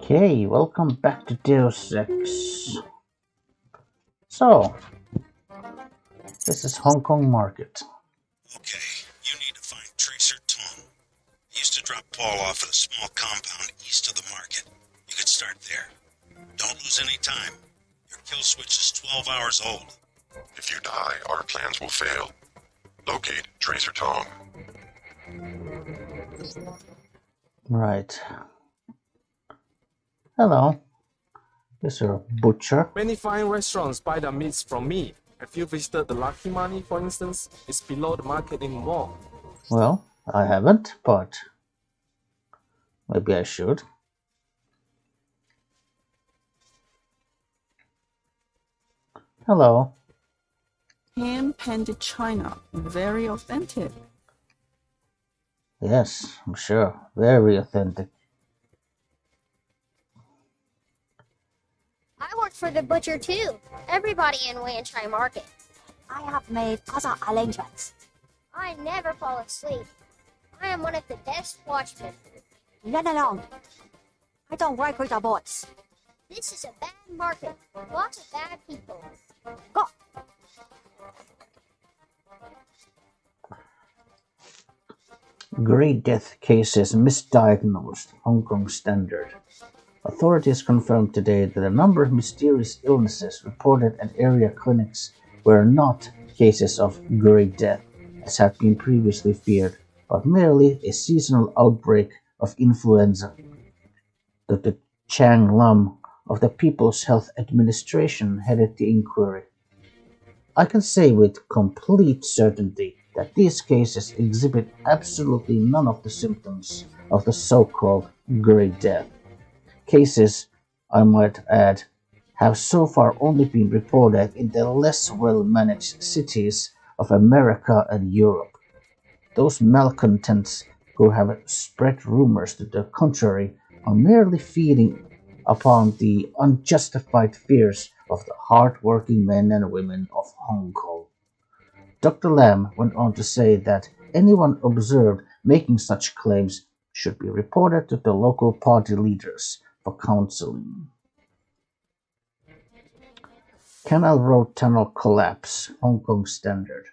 Okay, welcome back to Deus Ex. So, this is Hong Kong market. Okay, you need to find Tracer Tong. He used to drop Paul off at a small compound east of the market. You could start there. Don't lose any time. Your kill switch is 12 hours old. If you die, our plans will fail. Locate Tracer Tong. Right. Hello. Mr. Butcher. Many fine restaurants buy their meats from me. Have you visited the Lucky Money, for instance? It's below the market in Wall. Well, I haven't, but maybe I should. Hello. Hand-painted china, very authentic. Yes, I'm sure. Very authentic. I work for the butcher too. Everybody in Wan Chai Market. I have made other arrangements. I never fall asleep. I am one of the best watchmen. Run along. I don't work with the bots. This is a bad market. Lots of bad people. Go. Grey death cases misdiagnosed, Hong Kong Standard. Authorities confirmed today that a number of mysterious illnesses reported at area clinics were not cases of grey death, as had been previously feared, but merely a seasonal outbreak of influenza. Dr. Chang Lam of the People's Health Administration headed the inquiry. I can say with complete certainty that these cases exhibit absolutely none of the symptoms of the so-called grey death. Cases, I might add, have so far only been reported in the less well-managed cities of America and Europe. Those malcontents who have spread rumors to the contrary are merely feeding upon the unjustified fears of the hard-working men and women of Hong Kong. Dr. Lam went on to say that anyone observed making such claims should be reported to the local party leaders for counseling. Canal Road tunnel collapse, Hong Kong Standard.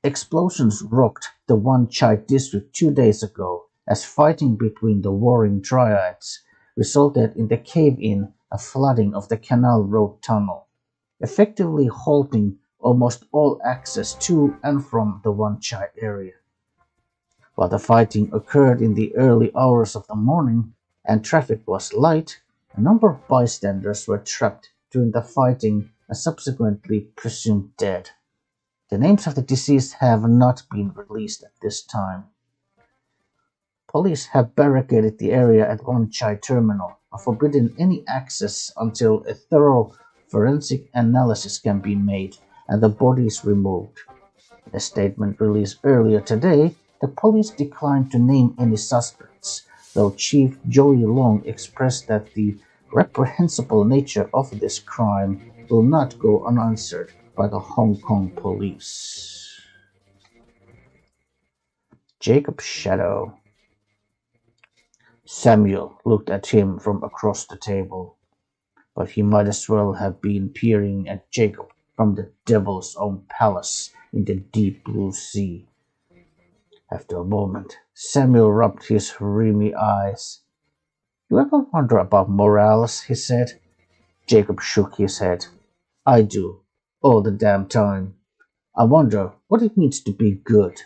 Explosions rocked the Wan Chai district 2 days ago as fighting between the warring triads resulted in the cave-in and flooding of the Canal Road tunnel, effectively halting almost all access to and from the Wan Chai area. While the fighting occurred in the early hours of the morning and traffic was light, a number of bystanders were trapped during the fighting and subsequently presumed dead. The names of the deceased have not been released at this time. Police have barricaded the area at Wan Chai Terminal and forbidden any access until a thorough forensic analysis can be made and the bodies removed. In a statement released earlier today, the police declined to name any suspects, though Chief Joey Long expressed that the reprehensible nature of this crime will not go unanswered by the Hong Kong police. Jacob Shadow. Samuel looked at him from across the table, but he might as well have been peering at Jacob from the devil's own palace in the deep blue sea. After a moment, Samuel rubbed his rheumy eyes. You ever wonder about morals? He said. Jacob shook his head. I do, all the damn time. I wonder what it means to be good.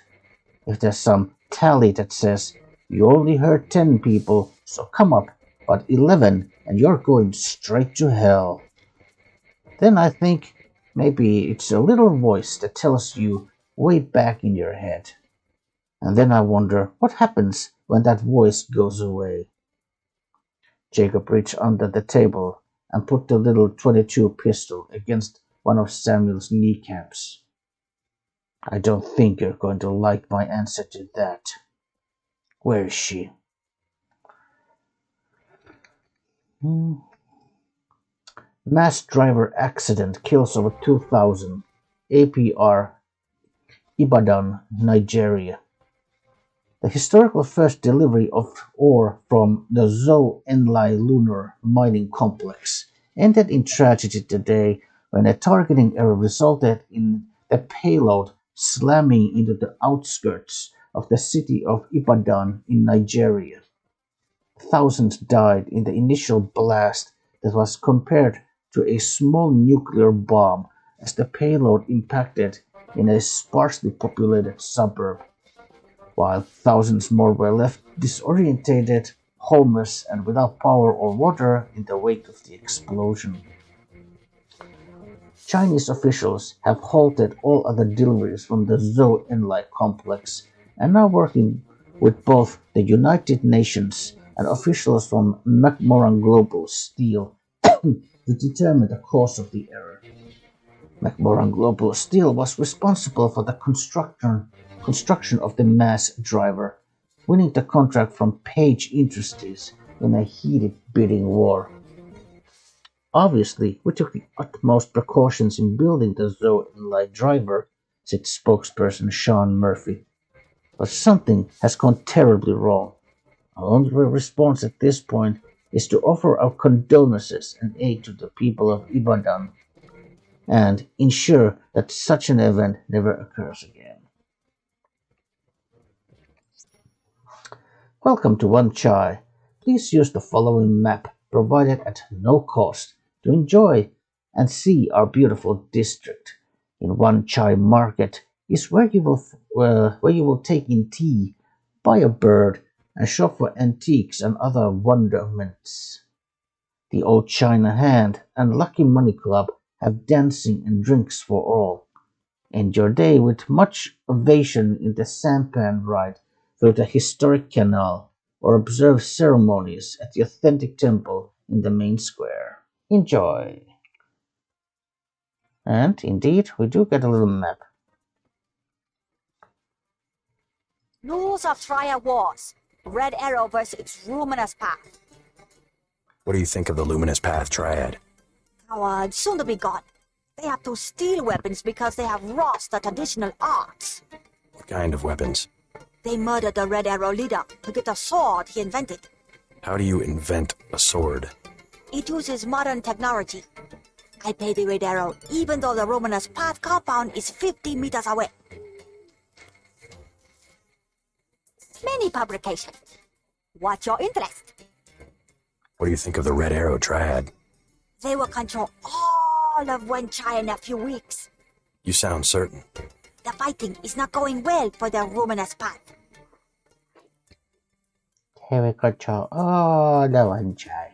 If there's some tally that says you only hurt 10 people, so come up, but 11 and you're going straight to hell. Then I think maybe it's a little voice that tells you way back in your head. And then I wonder what happens when that voice goes away. Jacob reached under the table and put the little .22 pistol against one of Samuel's kneecaps. I don't think you're going to like my answer to that. Where is she? Mass driver accident kills over 2,000. APR, Ibadan, Nigeria. The historical first delivery of ore from the Zhou Enlai lunar mining complex ended in tragedy today when a targeting error resulted in the payload slamming into the outskirts of the city of Ibadan in Nigeria. Thousands died in the initial blast that was compared to a small nuclear bomb as the payload impacted in a sparsely populated suburb, while thousands more were left disorientated, homeless, and without power or water in the wake of the explosion. Chinese officials have halted all other deliveries from the Zhou Enlai complex and are working with both the United Nations and officials from McMoran Global Steel to determine the cause of the error. McMoran Global Steel was responsible for the construction of the mass driver, winning the contract from Page Industries in a heated bidding war. Obviously, we took the utmost precautions in building the Zhou Enlai driver, said spokesperson Sean Murphy. But something has gone terribly wrong. Our only response at this point is to offer our condolences and aid to the people of Ibadan and ensure that such an event never occurs again. Welcome to One Chai. Please use the following map provided at no cost to enjoy and see our beautiful district. In One Chai Market is where you will take in tea, buy a bird, and shop for antiques and other wonderments. The Old China Hand and Lucky Money Club have dancing and drinks for all. End your day with much ovation in the sampan ride through the historic canal, or observe ceremonies at the authentic temple in the main square. Enjoy! And indeed, we do get a little map. Rules of Triad Wars. Red Arrow versus Luminous Path. What do you think of the Luminous Path Triad? Cowards, soon to be gone. They have to steal weapons because they have lost the traditional arts. What kind of weapons? They murdered the Red Arrow leader to get the sword he invented. How do you invent a sword? It uses modern technology. I pay the Red Arrow even though the Luminous Path compound is 50 meters away. Many publications. What's your interest? What do you think of the Red Arrow Triad? They will control all of Wen Chai in a few weeks. You sound certain. The fighting is not going well for the Luminous Path. Here we control all the One Chai.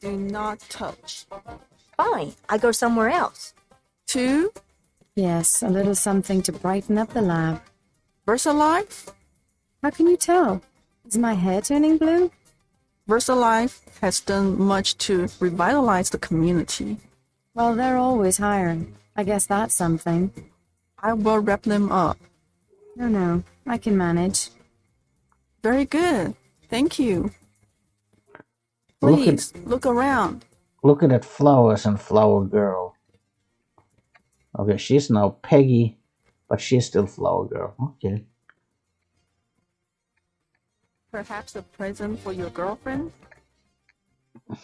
Do not touch. Fine, I go somewhere else. 2. Yes, a little something to brighten up the lab. VersaLife? How can you tell? Is my hair turning blue? VersaLife has done much to revitalize the community. Well, they're always hiring. I guess that's something. I will wrap them up. No, I can manage. Very good. Thank you. Please, look around. Look at that Flowers and Flower Girl. Okay, she's now Peggy, but she's still Flower Girl. Okay. Perhaps a present for your girlfriend? You're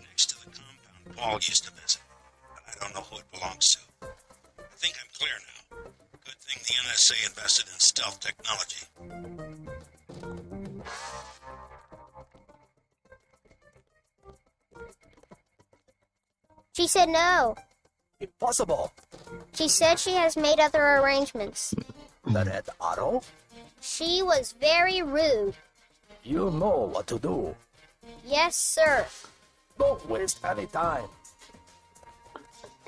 next to the compound Paul used to visit, but I don't know who it belongs to. I think I'm clear now. Good thing the NSA invested in stealth technology. She said no. Impossible. She said she has made other arrangements. The Red Arrow? She was very rude. You know what to do. Yes, sir. Don't waste any time.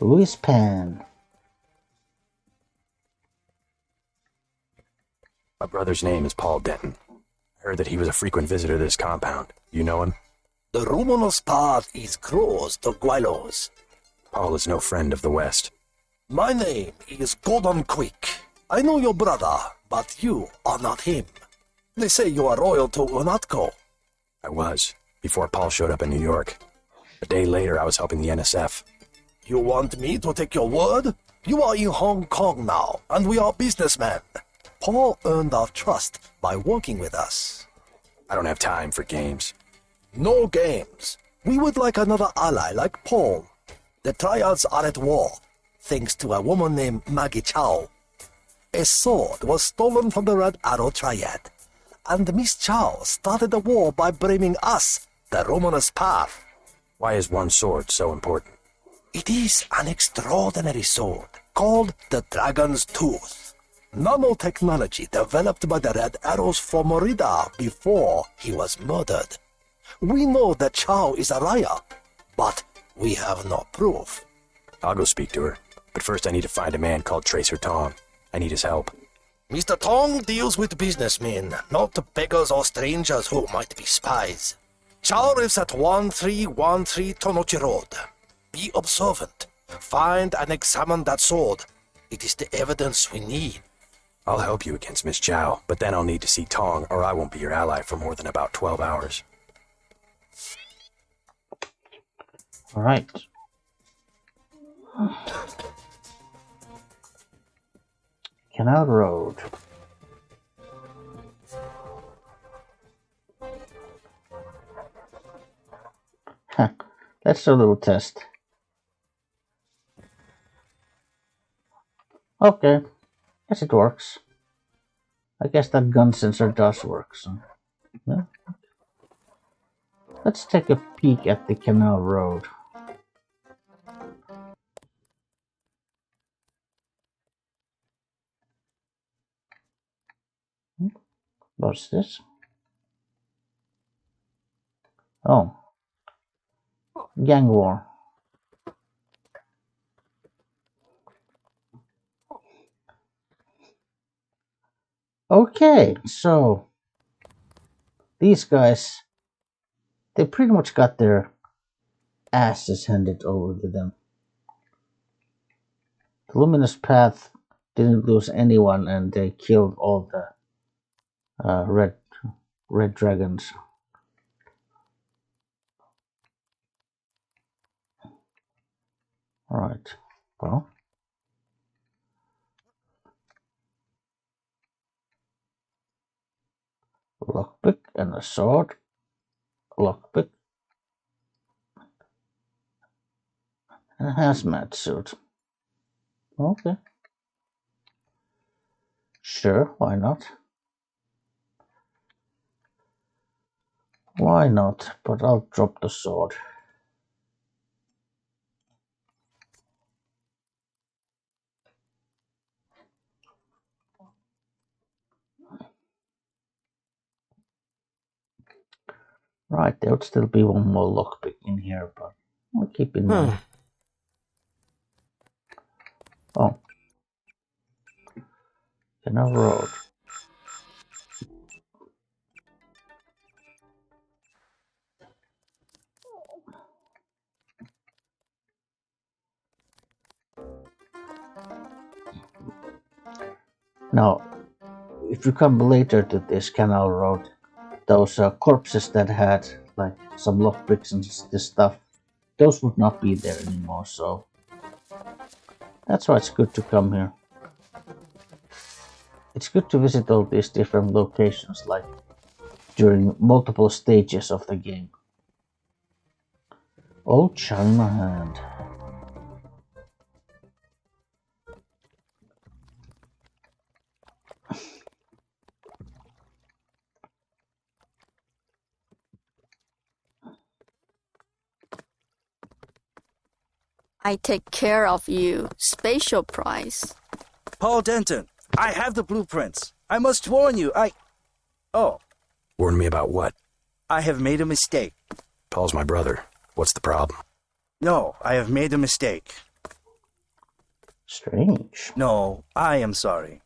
Louis Pan. My brother's name is Paul Denton. I heard that he was a frequent visitor to this compound. You know him? The Luminous Path is close to Guilos. Paul is no friend of the West. My name is Gordon Quick. I know your brother, but you are not him. They say you are loyal to UNATCO. I was, before Paul showed up in New York. A day later, I was helping the NSF. You want me to take your word? You are in Hong Kong now, and we are businessmen. Paul earned our trust by working with us. I don't have time for games. No games. We would like another ally like Paul. The Triads are at war, thanks to a woman named Maggie Chow. A sword was stolen from the Red Arrow Triad, and Miss Chow started the war by blaming us, the Romanus Path. Why is one sword so important? It is an extraordinary sword called the Dragon's Tooth. Nanotechnology developed by the Red Arrows for Morida before he was murdered. We know that Chow is a liar, but we have no proof. I'll go speak to her, but first I need to find a man called Tracer Tong. I need his help. Mr. Tong deals with businessmen, not beggars or strangers who might be spies. Chow lives at 1313 Tonochi Road. Be observant. Find and examine that sword. It is the evidence we need. I'll help you against Miss Chow, but then I'll need to see Tong, or I won't be your ally for more than about 12 hours. All right. Canal Road. Let's do a little test. Okay. Yes, it works. I guess that gun sensor does work, so yeah. Let's take a peek at the Canal Road. What's this? Oh. Gang war. Okay, so these guys, they pretty much got their asses handed over to them. The Luminous Path didn't lose anyone, and they killed all the red dragons. All right. Well. Lockpick and a sword. Lockpick. And a hazmat suit. Okay. Sure, why not? Why not? But I'll drop the sword. Right, there would still be one more lockpick in here, but I'll keep in mind. Oh. Canal Road. Now, if you come later to this Canal Road, those corpses that had like some lockpicks and this stuff, those would not be there anymore, so that's why it's good to come here. It's good to visit all these different locations, like during multiple stages of the game. Old China Hand. I take care of you. Spatial price. Paul Denton, I have the blueprints. I must warn you, Oh. Warn me about what? I have made a mistake. Paul's my brother. What's the problem? No, I have made a mistake. Strange. No, I am sorry.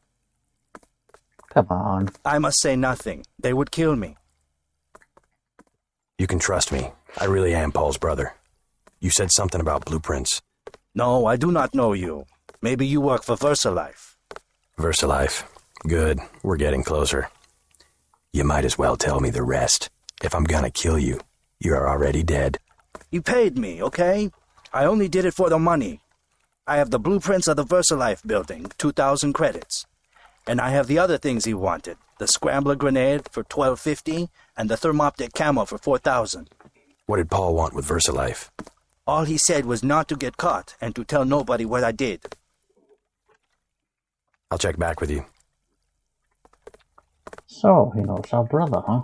Come on. I must say nothing. They would kill me. You can trust me. I really am Paul's brother. You said something about blueprints. No, I do not know you. Maybe you work for VersaLife. VersaLife. Good. We're getting closer. You might as well tell me the rest. If I'm gonna kill you, you're already dead. You paid me, okay? I only did it for the money. I have the blueprints of the VersaLife building, 2,000 credits. And I have the other things he wanted, the Scrambler grenade for 1250 and the Thermoptic camo for 4,000. What did Paul want with VersaLife? All he said was not to get caught and to tell nobody what I did. I'll check back with you. So, he knows our brother, huh?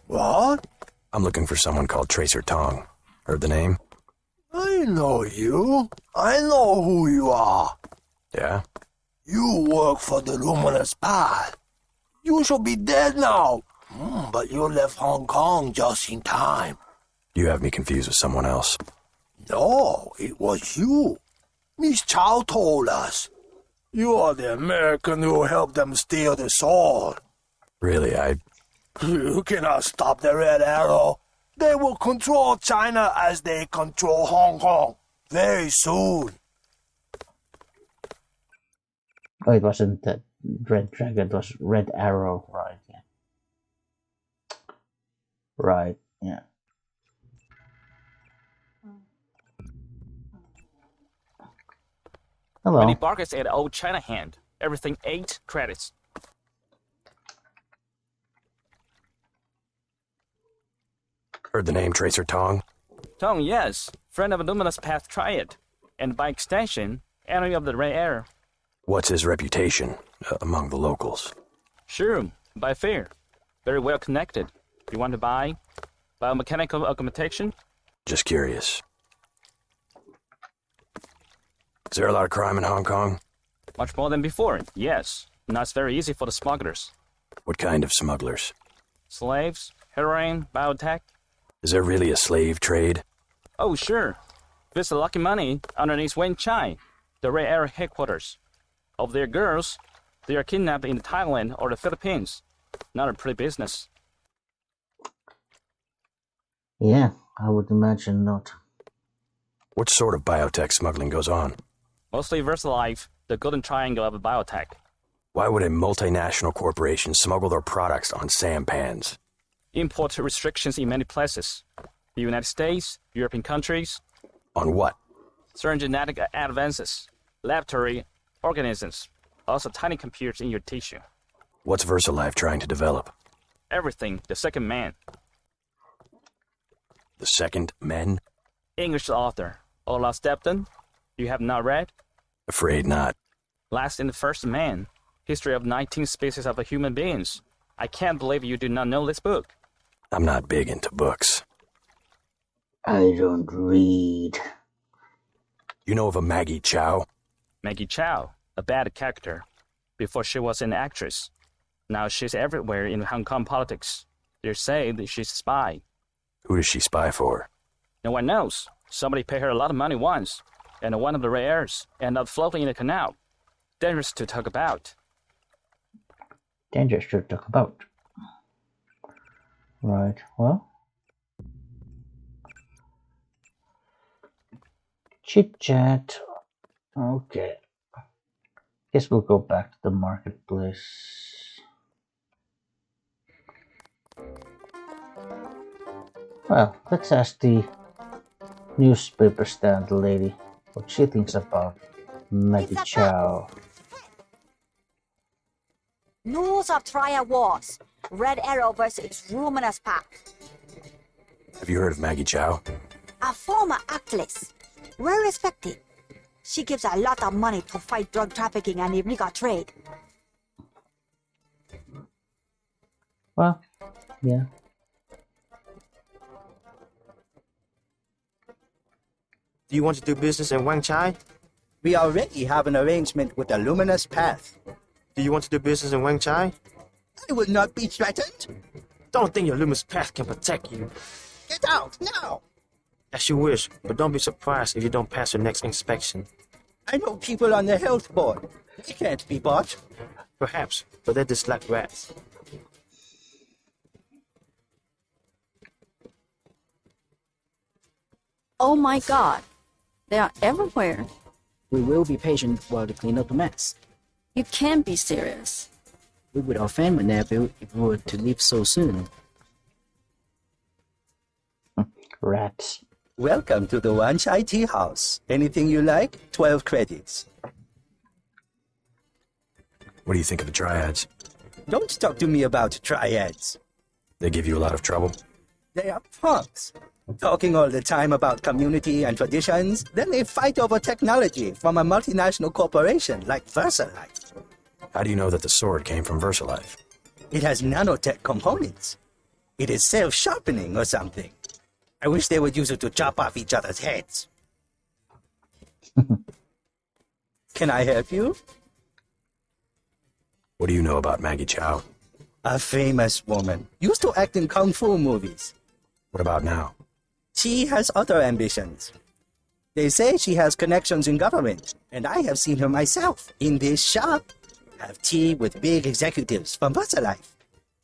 What? I'm looking for someone called Tracer Tong. Heard the name? I know you. I know who you are. Yeah? You work for the Luminous Path. You should be dead now. But you left Hong Kong just in time. You have me confused with someone else. No, it was you. Miss Chow told us. You are the American who helped them steal the sword. Really, You cannot stop the Red Arrow. They will control China as they control Hong Kong very soon. Oh, it wasn't that Red Dragon, it was Red Arrow, right? Yeah. Right, yeah. Hello. Many bargains at Old China Hand. Everything 8 credits. Heard the name Tracer Tong? Tong, yes. Friend of Luminous Path, try it. And by extension, enemy of the Red Air. What's his reputation among the locals? Sure, by fair. Very well connected. You want to buy biomechanical augmentation? Just curious. Is there a lot of crime in Hong Kong? Much more than before, yes. Now it's very easy for the smugglers. What kind of smugglers? Slaves, heroin, biotech. Is there really a slave trade? Oh, sure. Visit Lucky Money underneath Wen Chai, the Red Air headquarters. Of their girls, they are kidnapped in Thailand or the Philippines. Not a pretty business. Yeah, I would imagine not. What sort of biotech smuggling goes on? Mostly VersaLife, the golden triangle of biotech. Why would a multinational corporation smuggle their products on sampans? Import restrictions in many places. The United States, European countries. On what? Certain genetic advances, laboratory organisms, also tiny computers in your tissue. What's VersaLife trying to develop? Everything, the second man. The second men? English author, Olaf Stepton. You have not read? Afraid not. Last in the First Man, History of 19 Species of Human Beings. I can't believe you do not know this book. I'm not big into books. I don't read. You know of a Maggie Chow? Maggie Chow, a bad character. Before she was an actress. Now she's everywhere in Hong Kong politics. They say that she's a spy. Who does she spy for? No one knows. Somebody paid her a lot of money once, and one of the Red Airs ended up floating in a canal. Dangerous to talk about. Dangerous to talk about. Right, well. Chit chat. Okay. Guess we'll go back to the marketplace. Well, let's ask the newspaper stand lady what she thinks about Maggie Chow. News of trial wars. Red Arrow versus Luminous Path. Have you heard of Maggie Chow? A former actress. Well respected. She gives a lot of money to fight drug trafficking and illegal trade. Well, yeah. Do you want to do business in Wang Chai? We already have an arrangement with the Luminous Path. Do you want to do business in Wang Chai? I will not be threatened. Don't think your Luminous Path can protect you. Get out, now! As you wish, but don't be surprised if you don't pass your next inspection. I know people on the health board. They can't be bought. Perhaps, but they dislike rats. Oh my god. They are everywhere. We will be patient while they clean up the mess. You can't be serious. We would offend my nephew if we were to leave so soon. Rats. Welcome to the Wan Chai Tea House. Anything you like, 12 credits. What do you think of the triads? Don't talk to me about triads. They give you a lot of trouble? They are punks. Talking all the time about community and traditions, then they fight over technology from a multinational corporation like VersaLife. How do you know that the sword came from VersaLife? It has nanotech components. It is self-sharpening or something. I wish they would use it to chop off each other's heads. Can I help you? What do you know about Maggie Chow? A famous woman. Used to act in kung fu movies. What about now? She has other ambitions. They say she has connections in government, and I have seen her myself in this shop. Have tea with big executives from VersaLife.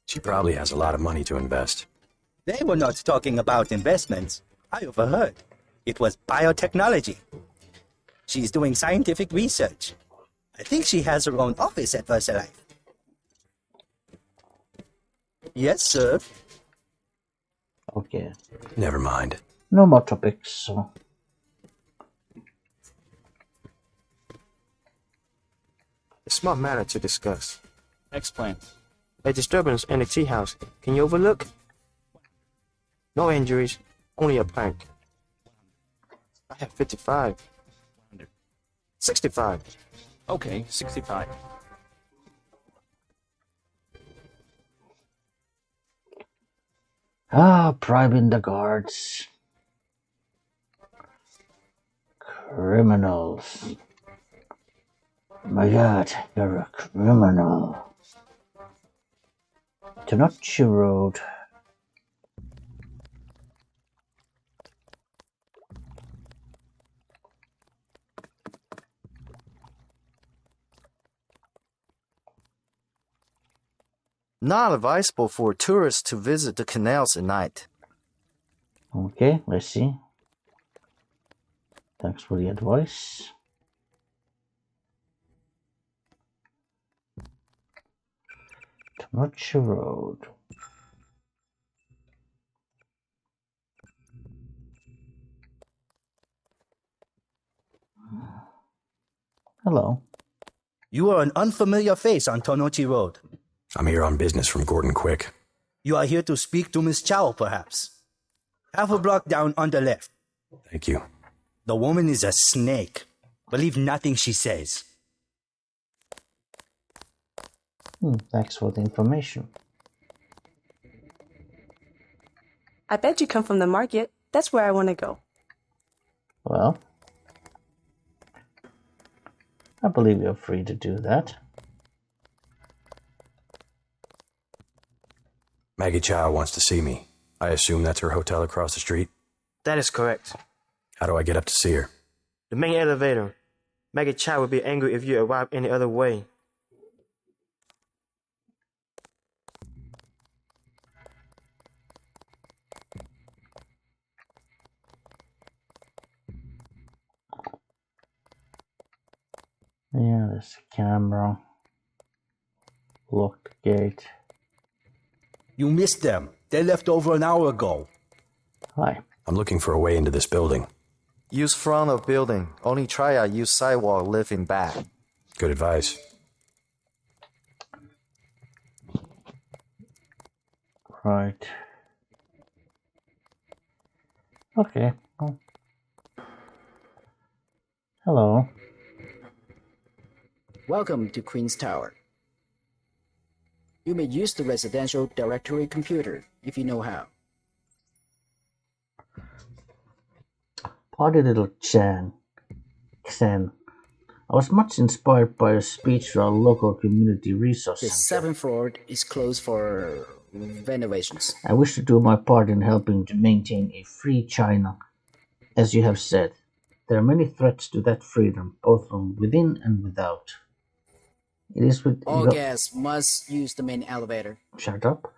She probably has a lot of money to invest. They were not talking about investments. I overheard. It was biotechnology. She's doing scientific research. I think she has her own office at VersaLife. Yes, sir. Okay. Never mind. No more topics, so... A small matter to discuss. Explain. A disturbance in the tea house. Can you overlook? No injuries, only a plank. I have 55. 65. Okay, 65. Bribing the guards. Criminals. My God, you're a criminal. Tenochi Road. Not advisable for tourists to visit the canals at night. Okay, let's see. Thanks for the advice. Tenochi Road. Hello. You are an unfamiliar face on Tenochi Road. I'm here on business from Gordon Quick. You are here to speak to Miss Chow, perhaps. Half a block down on the left. Thank you. The woman is a snake. Believe nothing she says. Thanks for the information. I bet you come from the market. That's where I want to go. Well, I believe you're free to do that. Maggie Chow wants to see me. I assume that's her hotel across the street? That is correct. How do I get up to see her? The main elevator. Maggie Chow will be angry if you arrive any other way. Yeah, there's a camera. Locked gate. You missed them. They left over an hour ago. Hi. I'm looking for a way into this building. Use front of building. Only triad use sidewalk live in back. Good advice. Right. Okay. Hello. Welcome to Queen's Tower. You may use the residential directory computer if you know how. Party little Chen. I was much inspired by a speech to our local community resource The center. 7th floor is closed for renovations. I wish to do my part in helping to maintain a free China. As you have said, there are many threats to that freedom, both from within and without. It is with All guests must use the main elevator. Shut up.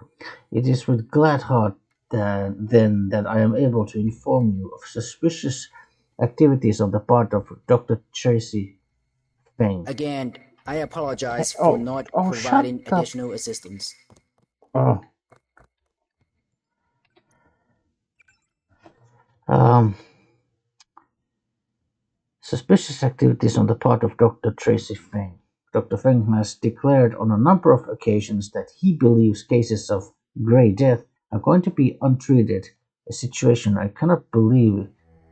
It is with glad heart that I am able to inform you of suspicious activities on the part of Dr. Tracy Feng. Again, I apologize Oh, for not oh, providing shut up. additional assistance. Oh. Suspicious activities on the part of Dr. Tracy Feng. Dr. Feng has declared on a number of occasions that he believes cases of Grey Death are going to be untreated, a situation I cannot believe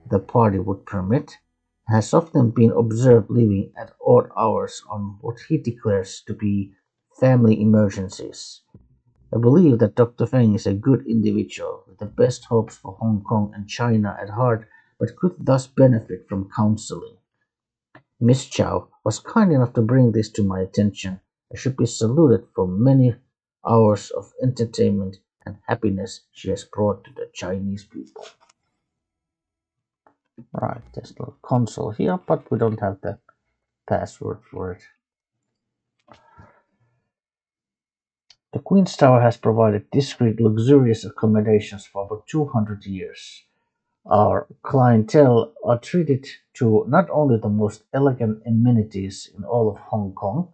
the party would permit, and has often been observed leaving at odd hours on what he declares to be family emergencies. I believe that Dr. Feng is a good individual with the best hopes for Hong Kong and China at heart, but could thus benefit from counseling. Miss Chow was kind enough to bring this to my attention. I should be saluted for many hours of entertainment and happiness she has brought to the Chinese people. Right, there's a little console here, but we don't have the password for it. The Queen's Tower has provided discreet, luxurious accommodations for over 200 years. Our clientele are treated to not only the most elegant amenities in all of Hong Kong,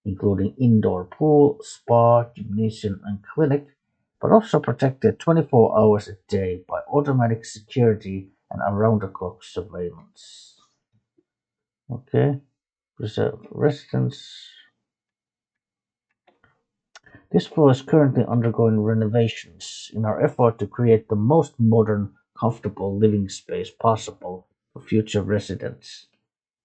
including indoor pool, spa, gymnasium, and clinic, but also protected 24 hours a day by automatic security and around-the-clock surveillance. Okay, reserve residence. This floor is currently undergoing renovations in our effort to create the most modern, comfortable living space possible for future residents.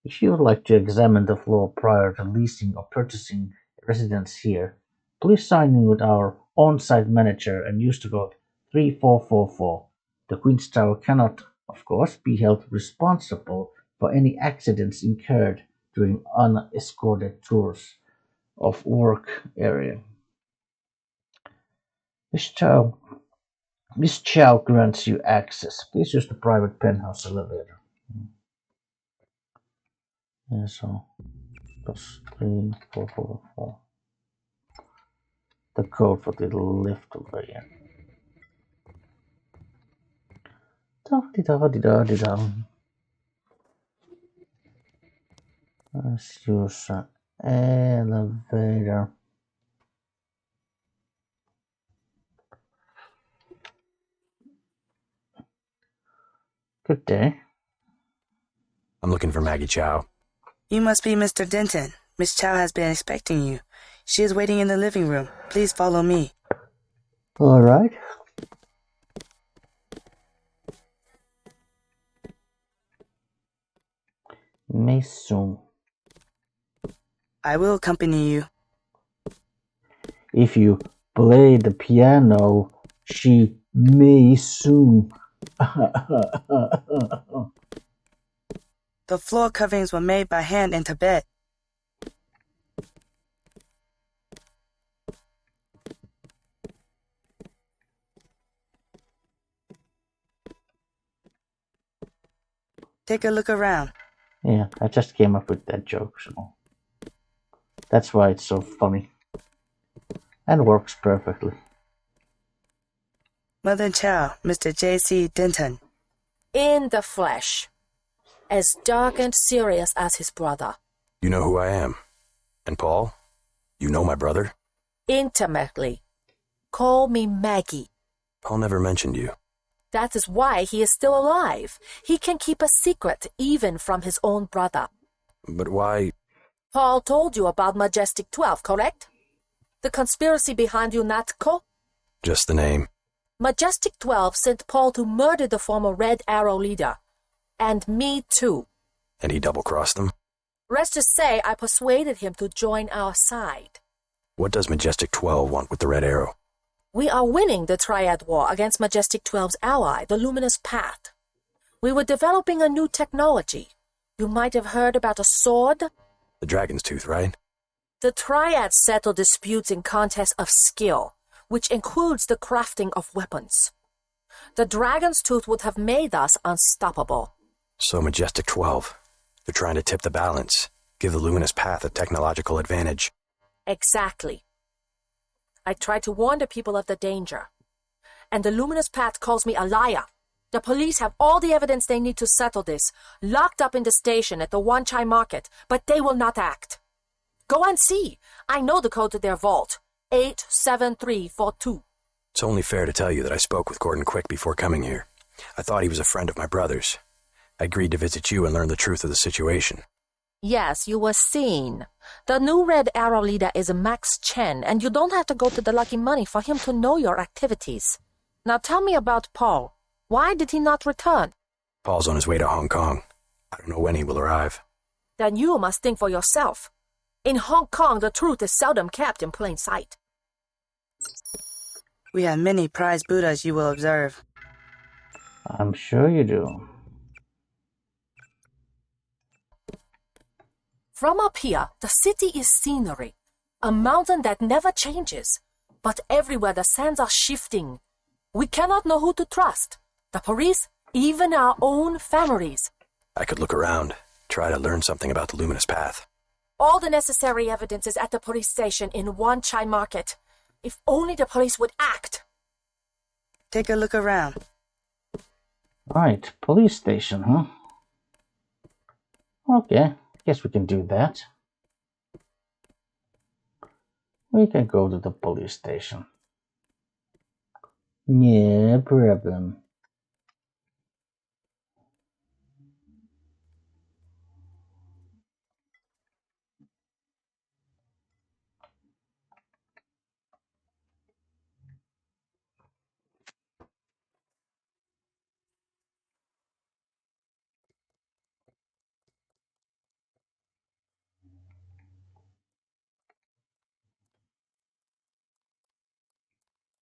If you would like to examine the floor prior to leasing or purchasing a residence here, please sign in with our on-site manager and use the code 3444. The Queen's Tower cannot, of course, be held responsible for any accidents incurred during unescorted tours of work area. Miss Chow grants you access. Please use the private penthouse elevator. Yeah, so +3444. The code for the lift over here. Let's use an elevator. Good day. I'm looking for Maggie Chow. You must be Mr. Denton. Miss Chow has been expecting you. She is waiting in the living room. Please follow me. All right. Maison. I will accompany you. If you play the piano, she may soon. The floor coverings were made by hand in Tibet. Take a look around. Yeah, I just came up with that joke, so that's why it's so funny. And works perfectly. Mother Chow, Mr. J.C. Denton. In the flesh. As dark and serious as his brother. You know who I am. And Paul? You know my brother? Intimately. Call me Maggie. Paul never mentioned you. That is why he is still alive. He can keep a secret even from his own brother. But why? Paul told you about Majestic 12, correct? The conspiracy behind UNATCO? Just the name. Majestic 12 sent Paul to murder the former Red Arrow leader. And me too. And he double-crossed them? Let's just say I persuaded him to join our side. What does Majestic 12 want with the Red Arrow? We are winning the Triad War against Majestic 12's ally, the Luminous Path. We were developing a new technology. You might have heard about a sword? The Dragon's Tooth, right? The Triads settle disputes in contests of skill, which includes the crafting of weapons. The Dragon's Tooth would have made us unstoppable. So Majestic 12. They're trying to tip the balance, give the Luminous Path a technological advantage. Exactly. I tried to warn the people of the danger. And the Luminous Path calls me a liar. The police have all the evidence they need to settle this, locked up in the station at the Wan Chai Market, but they will not act. Go and see. I know the code to their vault. 87342. It's only fair to tell you that I spoke with Gordon Quick before coming here. I thought he was a friend of my brother's. I agreed to visit you and learn the truth of the situation. Yes, you were seen. The new Red Arrow leader is Max Chen, and you don't have to go to the Lucky Money for him to know your activities. Now tell me about Paul. Why did he not return? Paul's on his way to Hong Kong. I don't know when he will arrive. Then you must think for yourself. In Hong Kong, the truth is seldom kept in plain sight. We have many prize Buddhas, you will observe. I'm sure you do. From up here, the city is scenery, a mountain that never changes. But everywhere the sands are shifting. We cannot know who to trust. The police, even our own families. I could look around, try to learn something about the Luminous Path. All the necessary evidence is at the police station in Wan Chai Market. If only the police would act. Take a look around. Right, police station, huh? Okay, guess we can do that. We can go to the police station. No problem.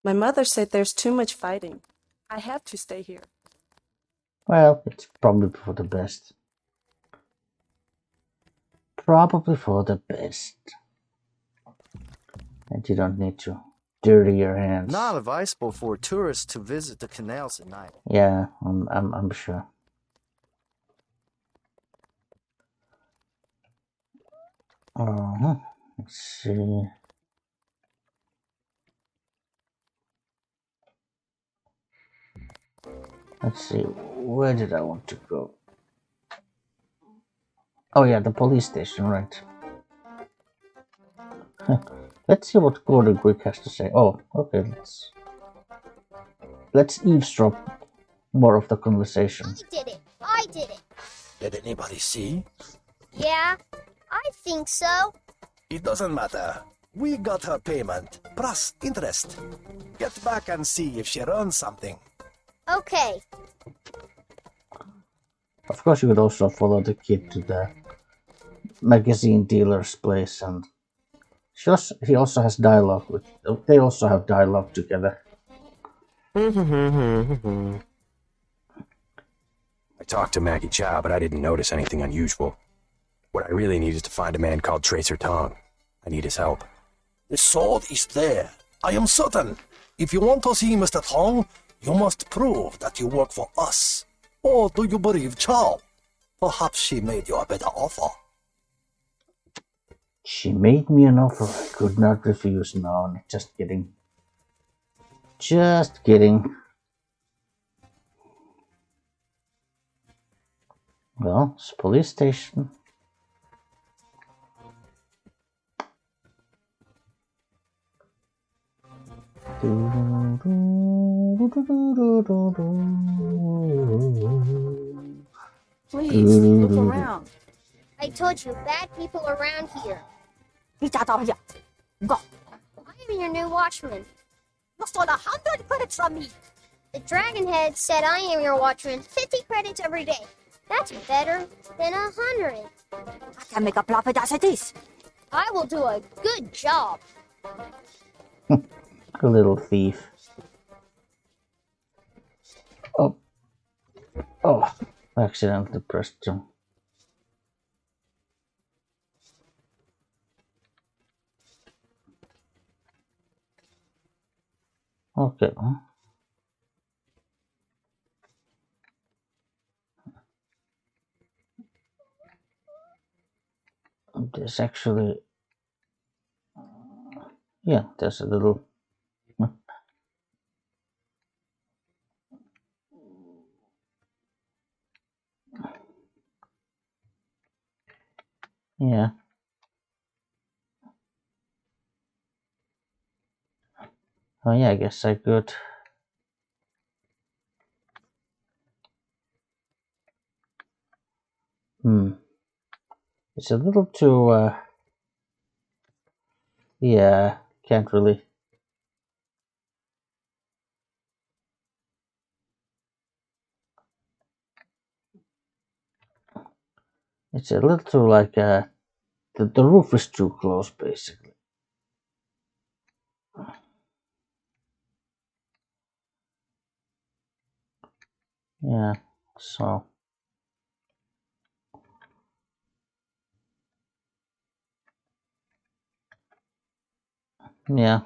My mother said there's too much fighting. I have to stay here. Well, it's probably for the best. Probably for the best. And you don't need to dirty your hands. Not advisable for tourists to visit the canals at night. Yeah, I'm sure. Let's see. Let's see, where did I want to go? Oh yeah, the police station, right. Let's see what Gordon Quick has to say. Oh, okay, let's eavesdrop more of the conversation. I did it. Did anybody see? Yeah, I think so. It doesn't matter. We got her payment, plus interest. Get back and see if she runs something. Okay. Of course, you could also follow the kid to the magazine dealer's place, and he also has dialogue with. They also have dialogue together. I talked to Maggie Chow, but I didn't notice anything unusual. What I really need is to find a man called Tracer Tong. I need his help. The sword is there. I am certain. If you want to see Mr. Tong, you must prove that you work for us. Or do you believe Chow? Perhaps she made you a better offer. She made me an offer I could not refuse. No, just kidding. Just kidding. Well, it's a police station. Please, look around. I told you, bad people around here. Go. I am your new watchman. You stole 100 credits from me. The Dragonhead said I am your watchman. 50 credits every day. That's better than 100. I can make a profit as it is. I will do a good job. A little thief. Oh, accidentally pressed jump. Okay. There's actually, yeah, there's a little. Yeah. Oh yeah, I guess I could. It's a little too, yeah, can't really. It's a little too like, the roof is too close, basically. Yeah, so. Yeah.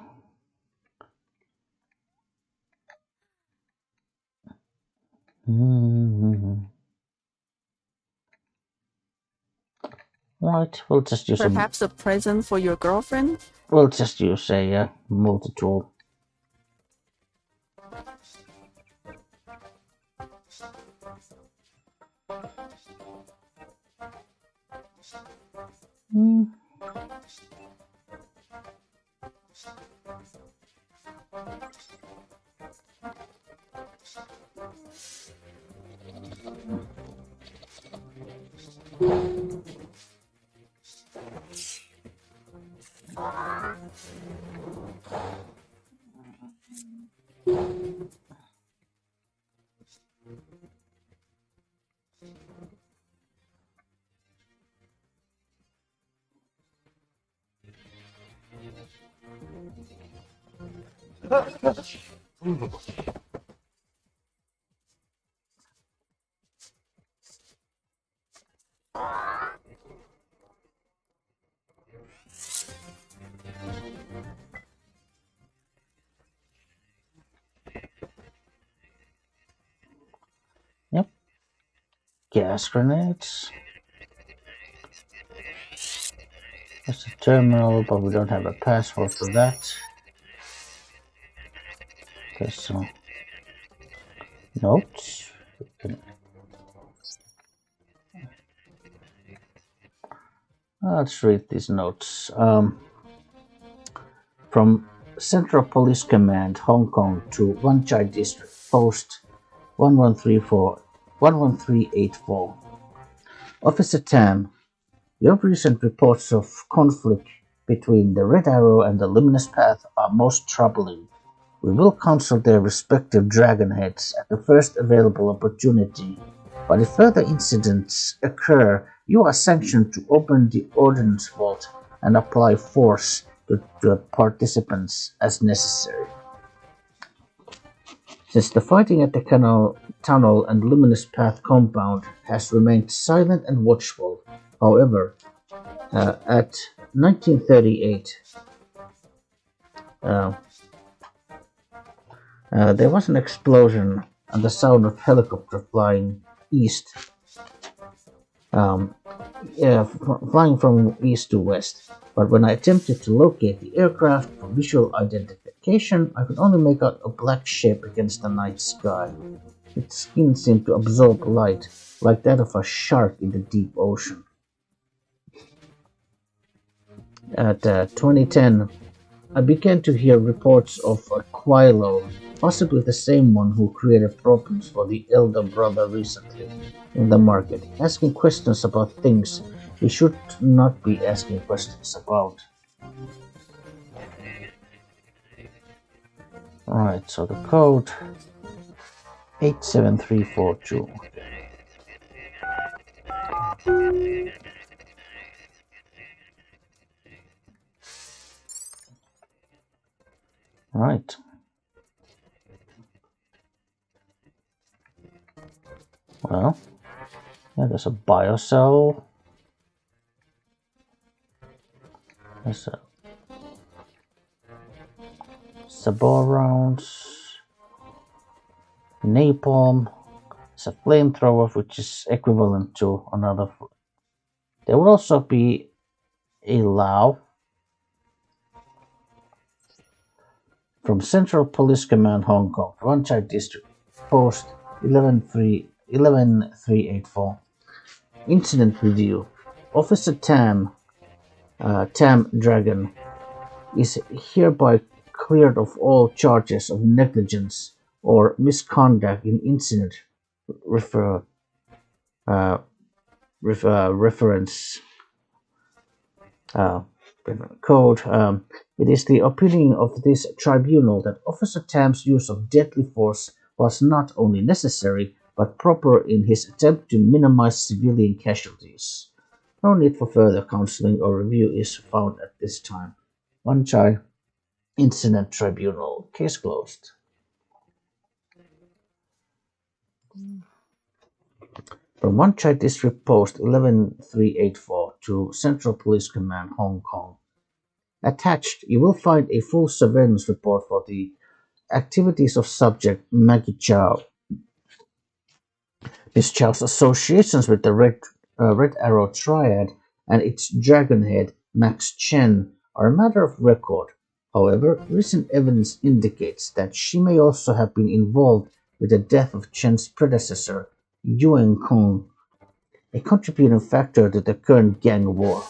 Right, we'll just use Perhaps a present for your girlfriend? We'll just use a multi-tool. Yep. Gas grenades. There's a terminal, but we don't have a password for that. Okay, so notes. Let's read these notes. From Central Police Command, Hong Kong to Wan Chai District, Post 11384. Officer Tam, your recent reports of conflict between the Red Arrow and the Luminous Path are most troubling. We will consult their respective dragon heads at the first available opportunity, but if further incidents occur, you are sanctioned to open the ordnance vault and apply force to the participants as necessary. Since the fighting at the tunnel and Luminous Path compound has remained silent and watchful, however, at 1938, there was an explosion and the sound of helicopter flying east, flying from east to west. But when I attempted to locate the aircraft for visual identification, I could only make out a black shape against the night sky. Its skin seemed to absorb light, like that of a shark in the deep ocean. At 2010, I began to hear reports of a Quilo, possibly the same one who created problems for the elder brother recently, in the market, asking questions about things he should not be asking questions about. Alright, so the code 87342. Right. Well, yeah, there's a biocell. There's a sabor rounds, napalm. There's a flamethrower, which is equivalent to another. There will also be a Lao from Central Police Command, Hong Kong, Wan Chai District, Post 11384. Incident review. Officer Tam Dragon, is hereby cleared of all charges of negligence or misconduct in incident reference code. It is the opinion of this tribunal that Officer Tam's use of deadly force was not only necessary but proper in his attempt to minimize civilian casualties. No need for further counseling or review is found at this time. Wan Chai Incident Tribunal. Case closed. From Wan Chai District Post 11384 to Central Police Command, Hong Kong. Attached, you will find a full surveillance report for the activities of subject Maggie Chow. Miss Chow's associations with the Red Arrow Triad and its dragonhead Max Chen are a matter of record. However, recent evidence indicates that she may also have been involved with the death of Chen's predecessor, Yuan Kong, a contributing factor to the current gang war.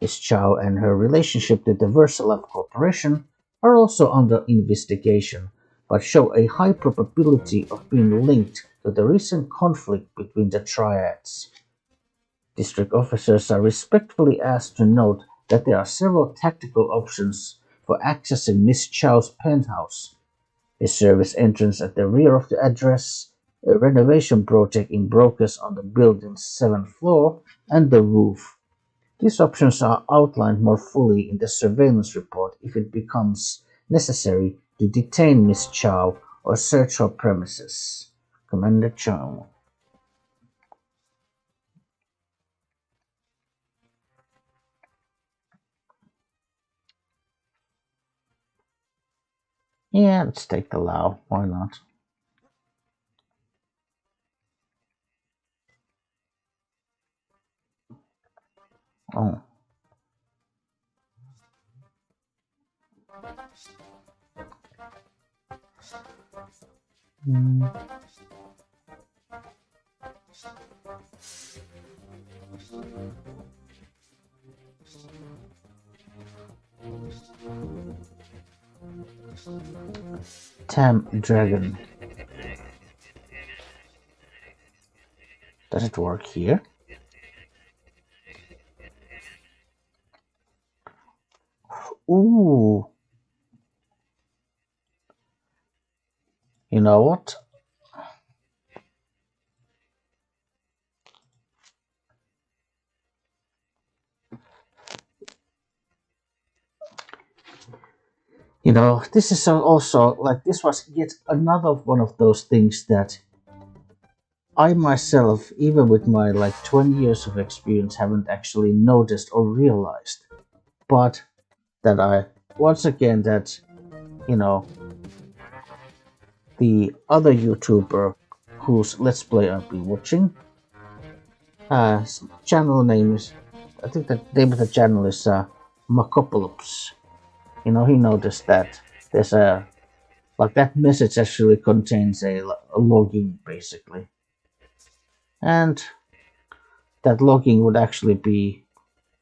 Miss Chow and her relationship to the VersaLab Corporation are also under investigation, but show a high probability of being linked to the recent conflict between the triads. District officers are respectfully asked to note that there are several tactical options for accessing Miss Chow's penthouse: a service entrance at the rear of the address, a renovation project in progress on the building's 7th floor, and the roof. These options are outlined more fully in the surveillance report if it becomes necessary to detain Miss Chow or search her premises. Commander Chow. Yeah, let's take the Lao. Why not? Oh. Tam Dragon. Does it work here? Ooh. You know what? You know, this is also, like, this was yet another one of those things that I myself, even with my, 20 years of experience, haven't actually noticed or realized. But that the other YouTuber whose Let's Play I've been watching, channel name is, I think the name of the channel is Macopolops. He noticed that there's that message actually contains a logging, basically. And that logging would actually be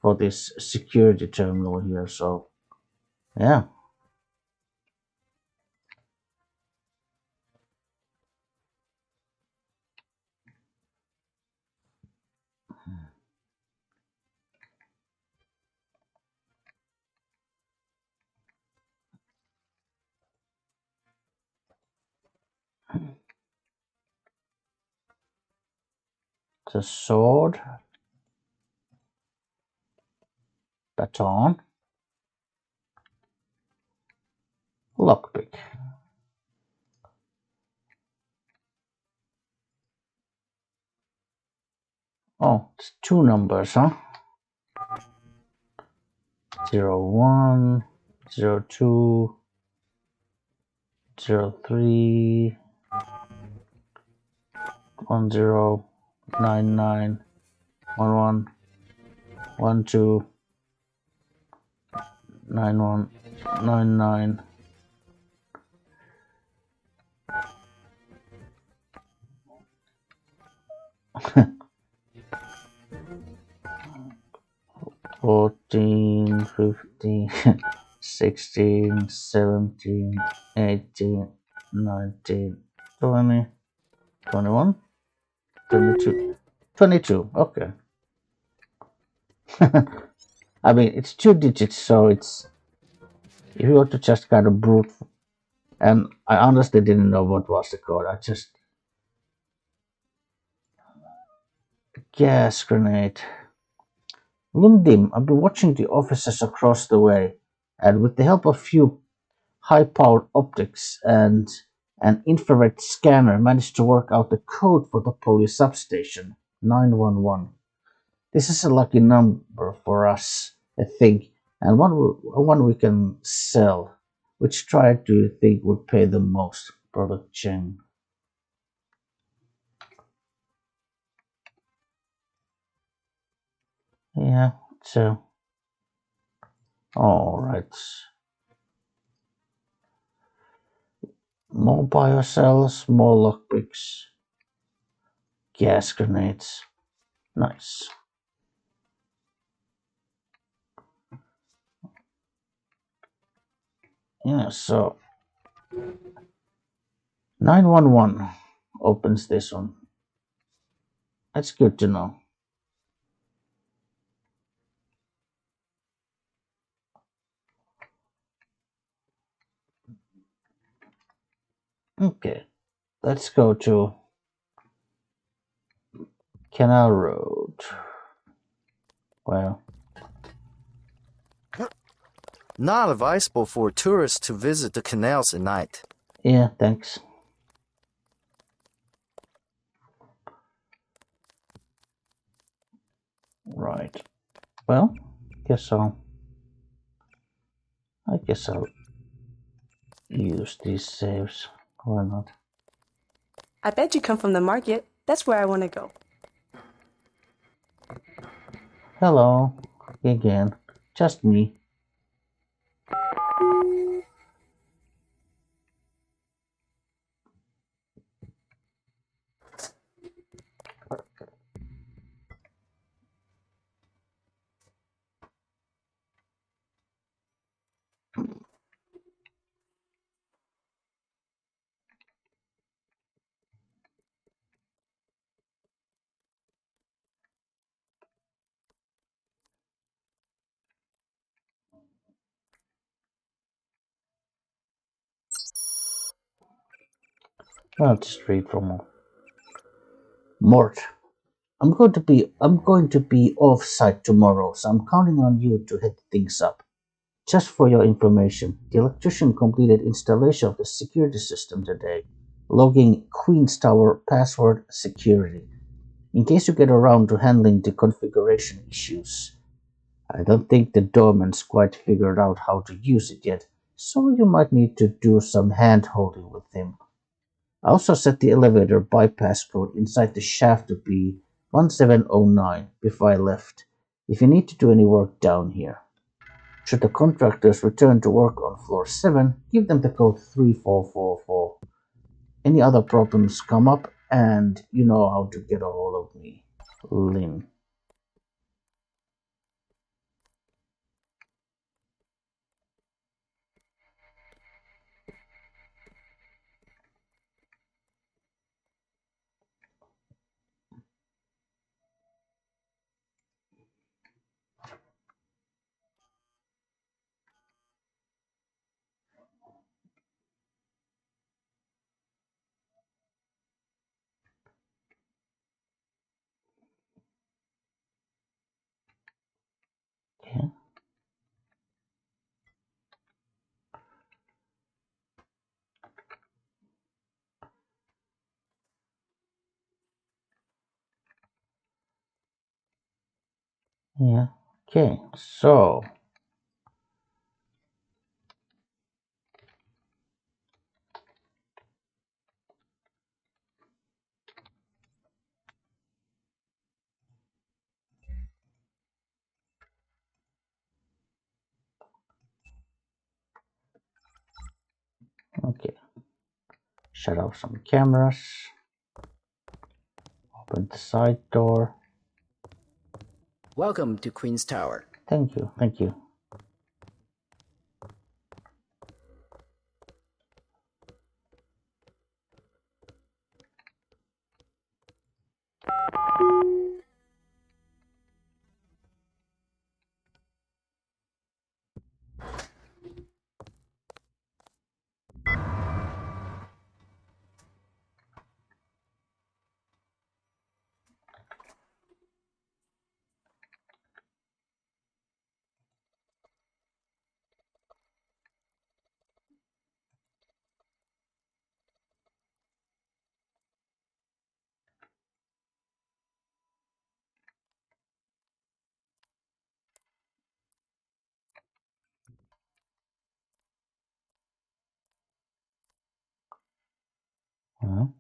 for this security terminal here, so yeah. The sword, baton, lockpick. Oh, it's 2 numbers, huh? 01, 02, 03, 10, 99, 11, 12, 91, 99. Fourteen, 15, 16, 17, 18, 19, 20, 21, 22, 22. Okay. I mean, it's 2 digits, so it's if you were to just kind of brute, and I honestly didn't know what was the code. I just gas grenade. Lundim, I've been watching the officers across the way, and with the help of few high-powered optics and an infrared scanner, managed to work out the code for the police substation 911. This is a lucky number for us, I think, and one we can sell. Which triad do you think would pay the most, Brother Cheng? Yeah, so alright. More biocells, more lockpicks, gas grenades. Nice. Yeah, so 911 opens this one. That's good to know. Okay, let's go to Canal Road. Well, Not advisable for tourists to visit the canals at night. yeah, thanks. Right. Well, I guess I'll use these saves. Why not? I bet you come from the market. That's where I want to go. Hello, again. Just me. I'll just read from Mort. I'm going to be off site tomorrow, so I'm counting on you to head things up. Just for your information, the electrician completed installation of the security system today, logging Queen's Tower password security. In case you get around to handling the configuration issues. I don't think the doorman's quite figured out how to use it yet, so you might need to do some hand-holding with him. I also set the elevator bypass code inside the shaft to be 1709 before I left, if you need to do any work down here. Should the contractors return to work on floor 7, give them the code 3444. Any other problems come up, and you know how to get a hold of me. Lynn. Yeah. Yeah. Okay, so okay. Shut off some cameras. Open the side door. Welcome to Queen's Tower. Thank you, thank you. Well.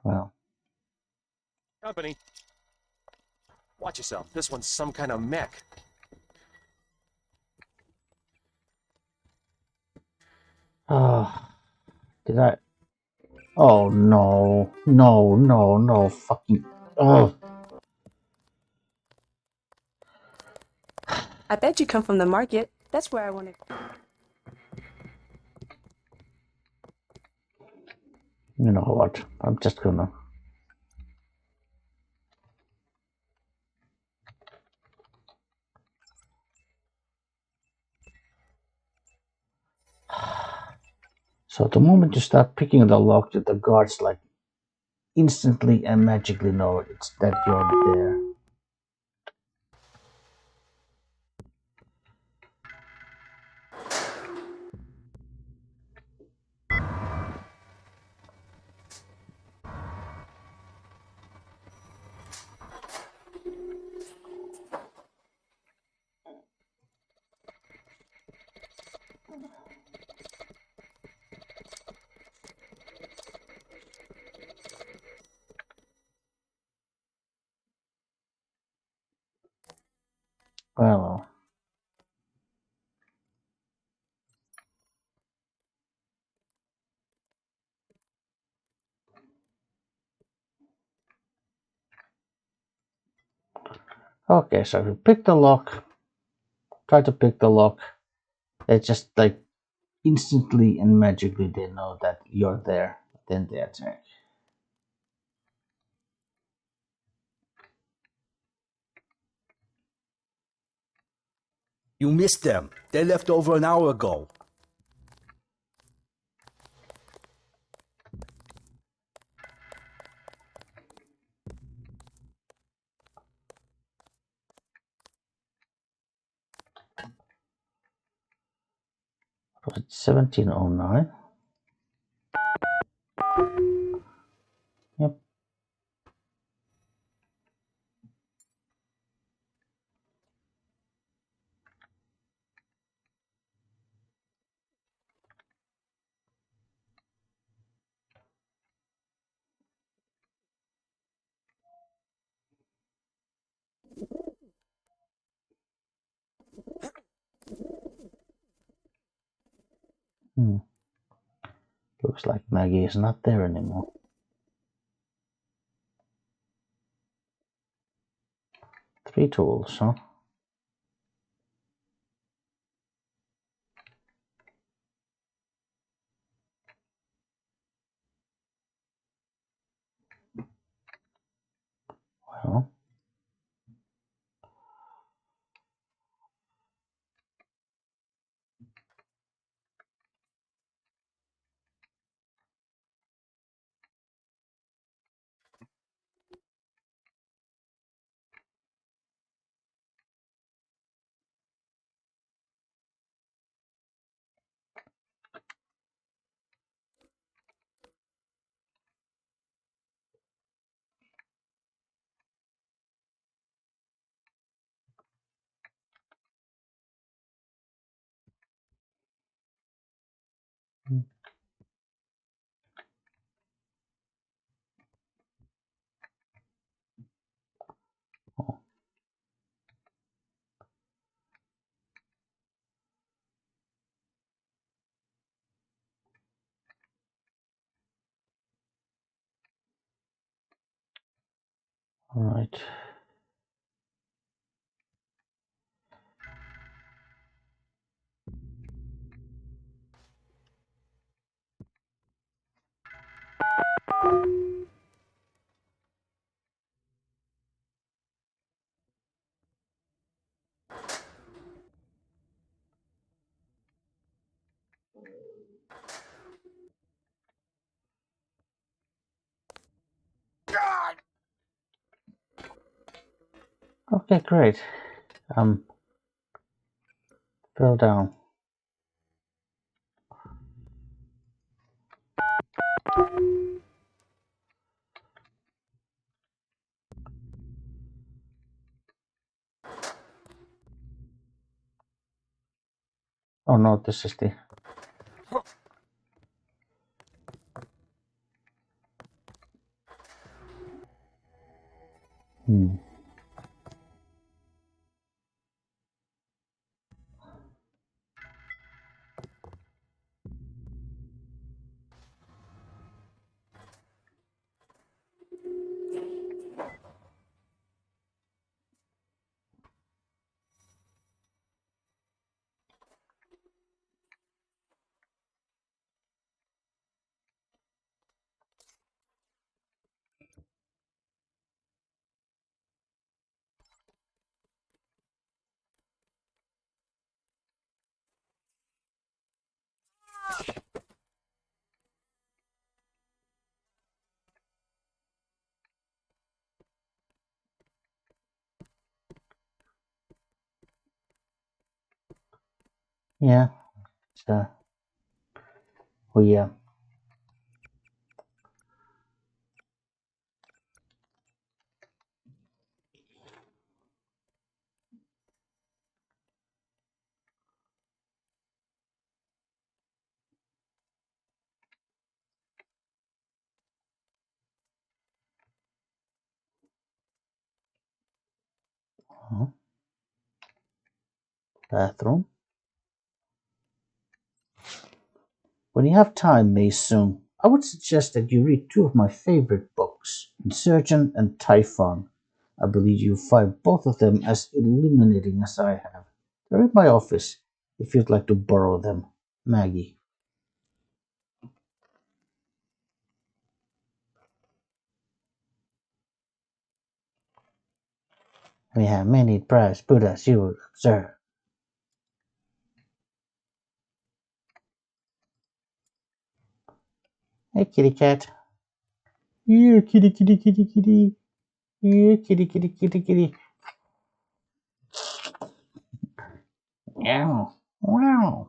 Well. Company. Watch yourself. This one's some kind of mech. Oh, did I? Oh no, no, no, no, fucking. Oh. I bet you come from the market. That's where I want to. You know what? I'm just gonna. So the moment you start picking the lock, the guards like instantly and magically know it's that you're there. Well. Okay, so if you pick the lock, try to pick the lock, it's just like instantly and magically they know that you're there, then they attack. You missed them. They left over an hour ago. Was it 1709? Yep. Looks like Maggie is not there anymore. Three tools, huh? Well. All right. Okay, great. Fell down. Oh no, this is the... Yeah. So, we bathroom. When you have time, Mason, I would suggest that you read two of my favorite books, Insurgent and Typhon. I believe you'll find both of them as illuminating as I have. They're in my office, if you'd like to borrow them. Maggie. We have many prized Buddhas, you will observe. Hey, kitty cat. Here, kitty, kitty, kitty, kitty. Here, kitty, kitty, kitty, kitty. Meow. Wow.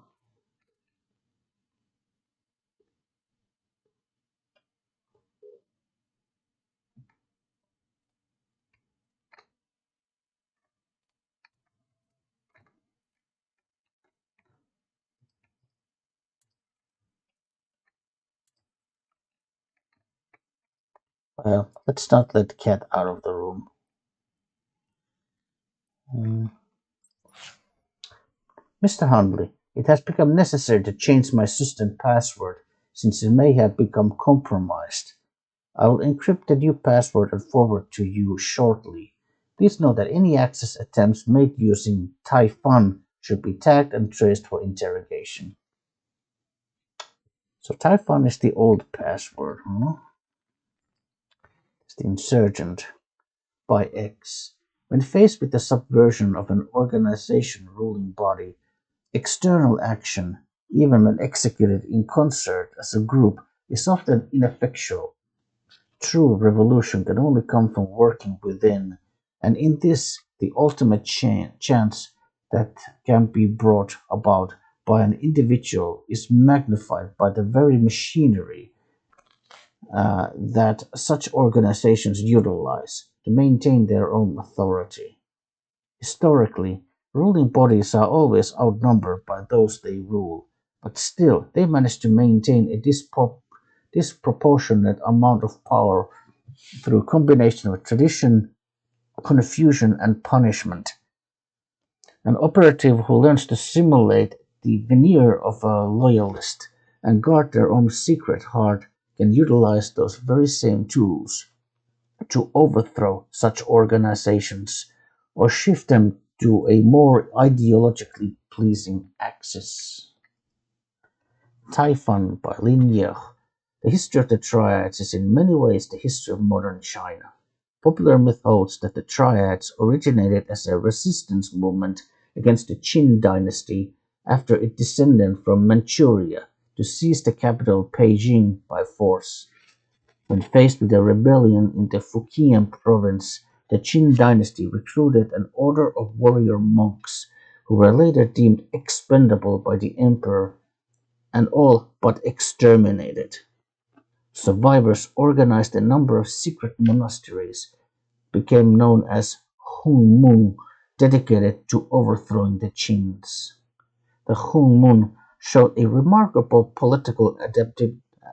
Well, let's not let the cat out of the room. Mr. Hundley, it has become necessary to change my system password since it may have become compromised. I will encrypt the new password and forward to you shortly. Please note that any access attempts made using Typhon should be tagged and traced for interrogation. So Typhon is the old password, huh? It's the Insurgent by X. When faced with the subversion of an organization ruling body, external action, even when executed in concert as a group, is often ineffectual. True revolution can only come from working within, and in this, the ultimate chance that can be brought about by an individual is magnified by the very machinery that such organizations utilize to maintain their own authority. Historically, ruling bodies are always outnumbered by those they rule, but still they manage to maintain a disproportionate amount of power through a combination of tradition, confusion, and punishment. An operative who learns to simulate the veneer of a loyalist and guard their own secret heart can utilize those very same tools to overthrow such organizations or shift them to a more ideologically pleasing axis. Typhon by Lin Ye. The history of the Triads is in many ways the history of modern China. Popular myth holds that the Triads originated as a resistance movement against the Qin dynasty after it descended from Manchuria to seize the capital Beijing by force. When faced with a rebellion in the Fujian province, the Qin dynasty recruited an order of warrior monks who were later deemed expendable by the emperor and all but exterminated. Survivors organized a number of secret monasteries, became known as Hongmu, dedicated to overthrowing the Qins. The Hung Mun showed a remarkable political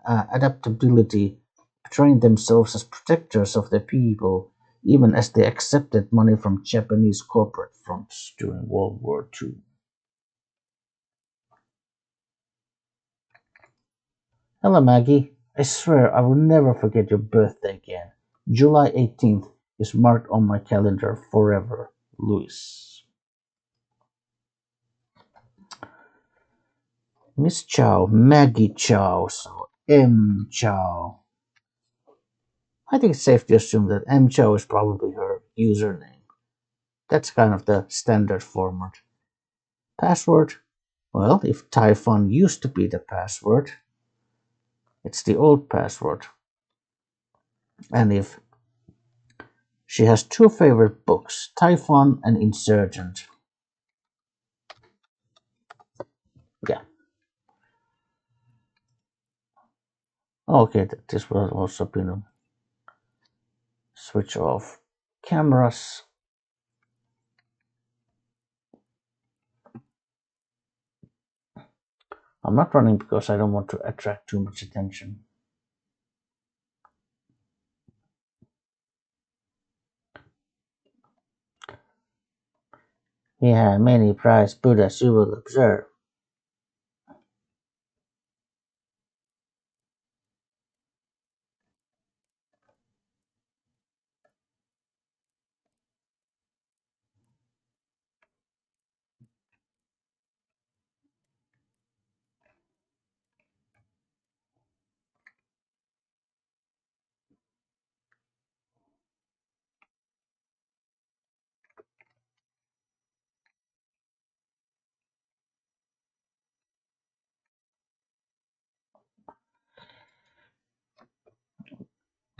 adaptability, portraying themselves as protectors of the people, even as they accepted money from Japanese corporate firms during World War II. Hello, Maggie. I swear I will never forget your birthday again. July 18th is marked on my calendar forever. Louis. Miss Chow, Maggie Chow, so M Chow. I think it's safe to assume that M Chow is probably her username. That's kind of the standard format. Password? Well, if Typhon used to be the password, it's the old password. And if she has two favorite books, Typhon and Insurgent. Yeah. Okay, this will also be switch off cameras. I'm not running because I don't want to attract too much attention. We have many prized Buddhas, you will observe.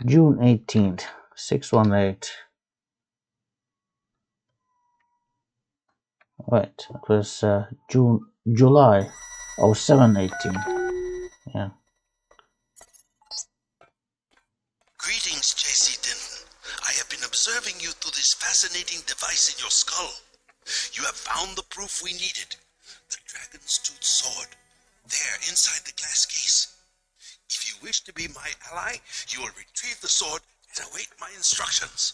June 18th, 618. Wait, it was July 0718. Yeah. Greetings, J.C. Denton. I have been observing you through this fascinating device in your skull. You have found the proof we needed. The Dragon's Tooth sword. There, inside the glass case. If you wish to be my ally, you will retrieve the sword and await my instructions.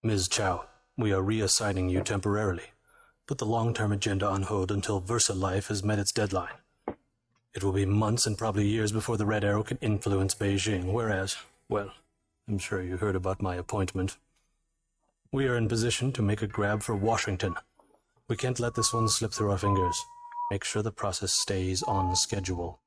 Ms. Chow, we are reassigning you temporarily. Put the long-term agenda on hold until VersaLife has met its deadline. It will be months and probably years before the Red Arrow can influence Beijing, whereas, well, I'm sure you heard about my appointment. We are in position to make a grab for Washington. We can't let this one slip through our fingers. Make sure the process stays on schedule.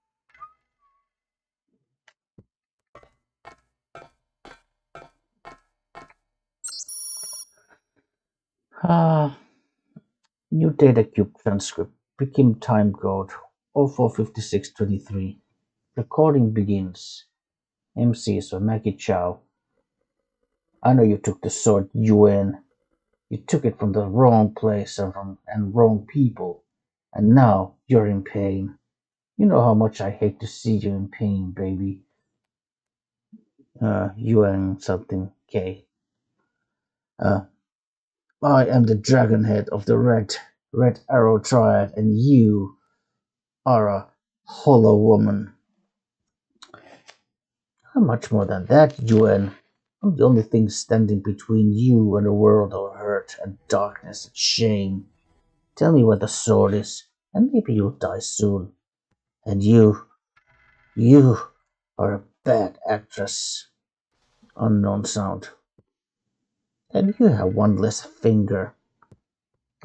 New data cube transcript. Became time code 045623. Recording begins. MC, so Maggie Chow. I know you took the sword, UN. You took it from the wrong place and wrong people. And now you're in pain. You know how much I hate to see you in pain, baby. UN something K. I am the Dragonhead of the Red Arrow Triad, and you are a hollow woman. I'm much more than that, UN. I'm the only thing standing between you and a world of hurt and darkness and shame. Tell me where the sword is, and maybe you'll die soon. And you are a bad actress. Unknown sound. And you have one less finger.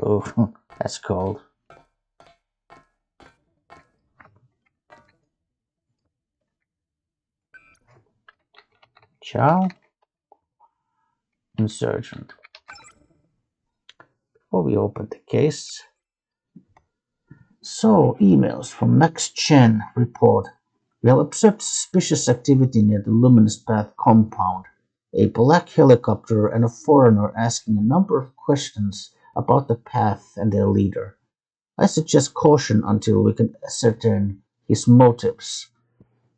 Oh, that's cold. Chow? Insurgent. Before we open the case. So, emails from Max Chen report. We have observed suspicious activity near the Luminous Path compound. A black helicopter and a foreigner asking a number of questions about the path and their leader. I suggest caution until we can ascertain his motives.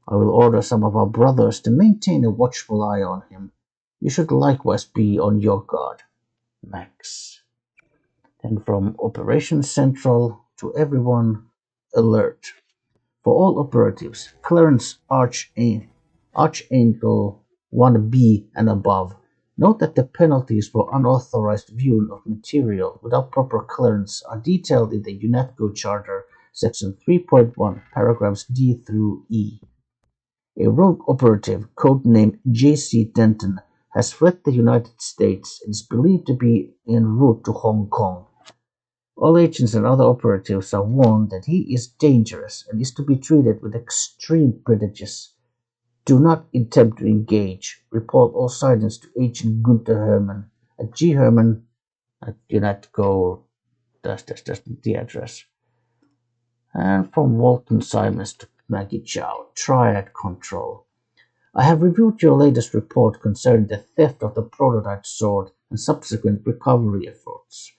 I will order some of our brothers to maintain a watchful eye on him. You should likewise be on your guard, Max. Then from Operations Central to everyone, alert. For all operatives, Clarence Archangel 1B and above, note that the penalties for unauthorized viewing of material without proper clearance are detailed in the UNATCO Charter, Section 3.1, paragraphs D through E. A rogue operative, codenamed J.C. Denton, has fled the United States and is believed to be en route to Hong Kong. All agents and other operatives are warned that he is dangerous and is to be treated with extreme prejudice. Do not attempt to engage. Report all sightings to Agent Gunther Herman at gherman at UNATCO. That's the address. And from Walton Simons to Maggie Chow, Triad Control. I have reviewed your latest report concerning the theft of the prototype sword and subsequent recovery efforts.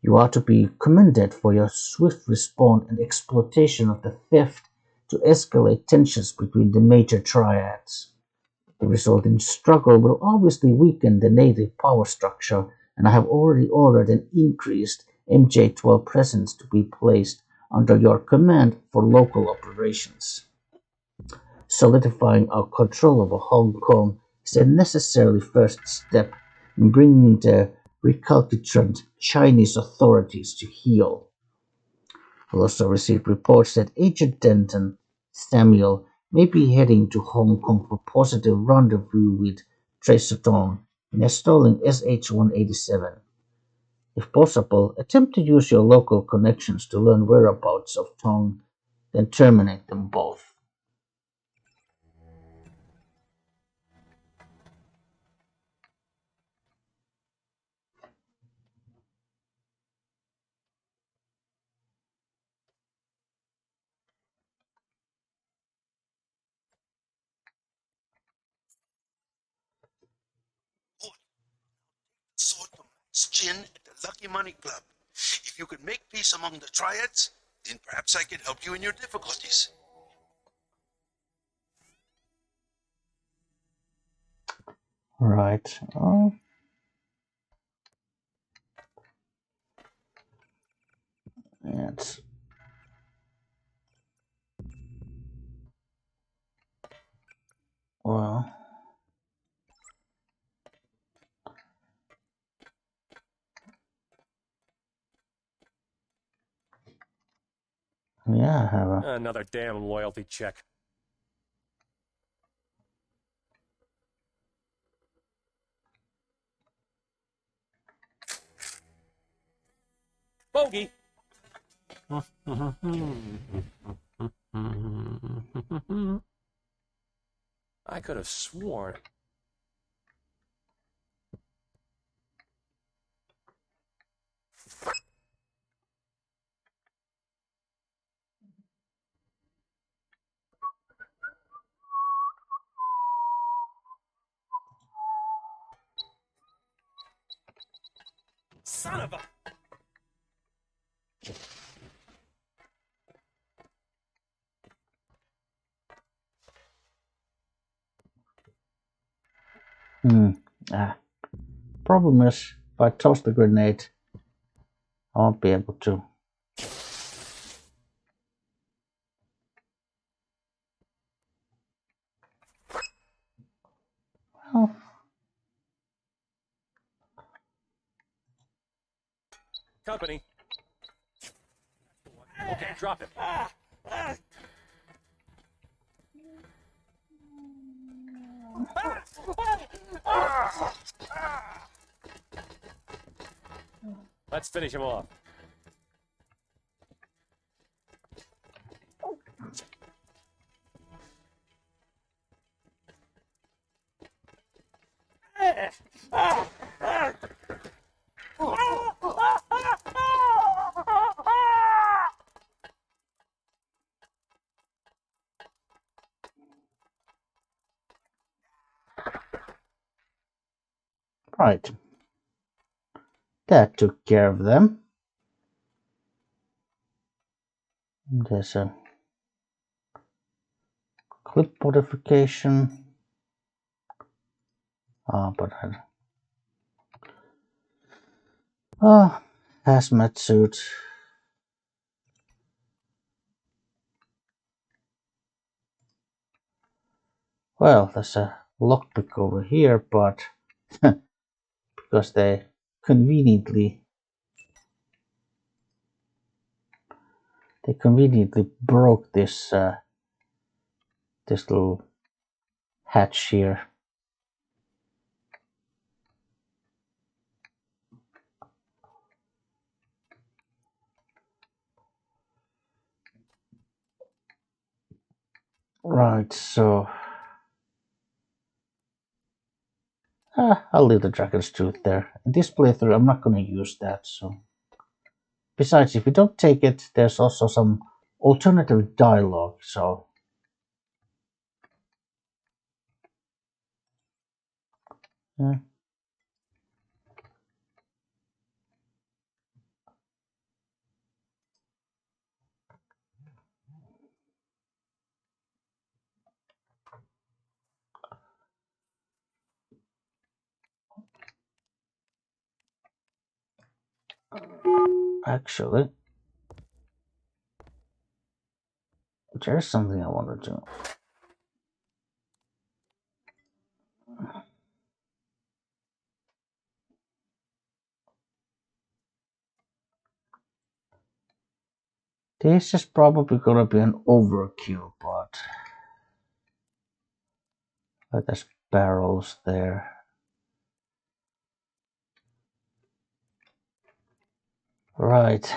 You are to be commended for your swift response and exploitation of the theft to escalate tensions between the major triads. The resulting struggle will obviously weaken the native power structure, and I have already ordered an increased MJ-12 presence to be placed under your command for local operations. Solidifying our control over Hong Kong is a necessary first step in bringing the recalcitrant Chinese authorities to heel. We also received reports that Agent Denton Samuel may be heading to Hong Kong for positive rendezvous with Tracer Tong in a stolen SH-187. If possible, attempt to use your local connections to learn whereabouts of Tong, then terminate them both. Sword to Max Chin at the Lucky Money Club. If you could make peace among the triads, then perhaps I could help you in your difficulties. Right. Oh. It's well. Yeah, I have a. Another damn loyalty check. Bogey! I could have sworn. Son of a... Problem is, if I toss the grenade, I won't be able to. Well. Company. Okay, drop it. Let's finish him off. Right. That took care of them. There's a clip modification. But hazmat suit. Well, there's a lockpick over here, but because they conveniently broke this this little hatch here. Right, so I'll leave the Dragon's Tooth there. In this playthrough, I'm not going to use that. So, besides, if you don't take it, there's also some alternative dialogue. So, yeah. Actually, there's something I want to do. This is probably gonna be an overkill, but there's barrels there. Right.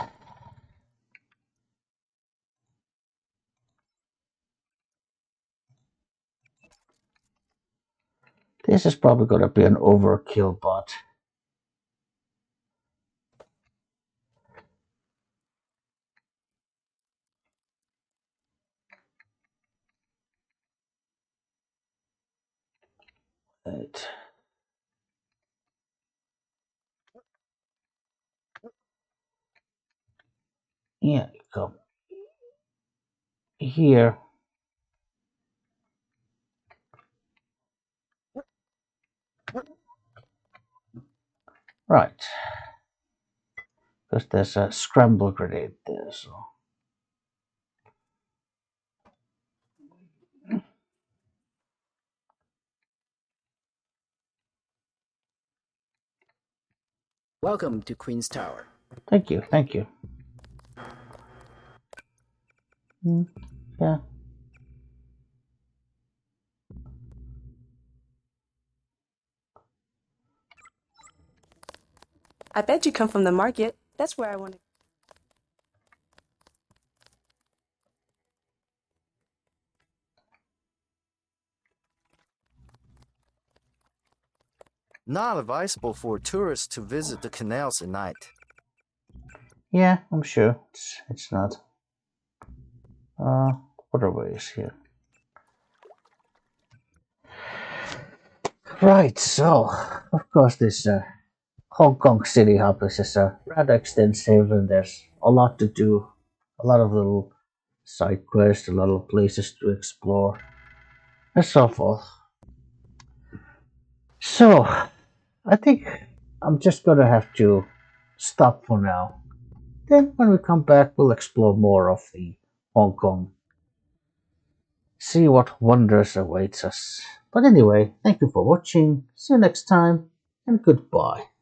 This is probably gonna be an overkill, but right. Yeah, come here. Right. Because there's a scramble grenade there, so. Welcome to Queen's Tower. Thank you, thank you. Yeah. I bet you come from the market. That's where I want to. Not advisable for tourists to visit the canals at night. Yeah, I'm sure it's not. What are ways here? Right, so of course this Hong Kong City Hub is rather extensive, and there's a lot to do, a lot of little side quests, a lot of places to explore, and so forth. So I think I'm just gonna have to stop for now. Then when we come back, we'll explore more of the Hong Kong. See what wonders awaits us. But anyway, thank you for watching. See you next time, and goodbye.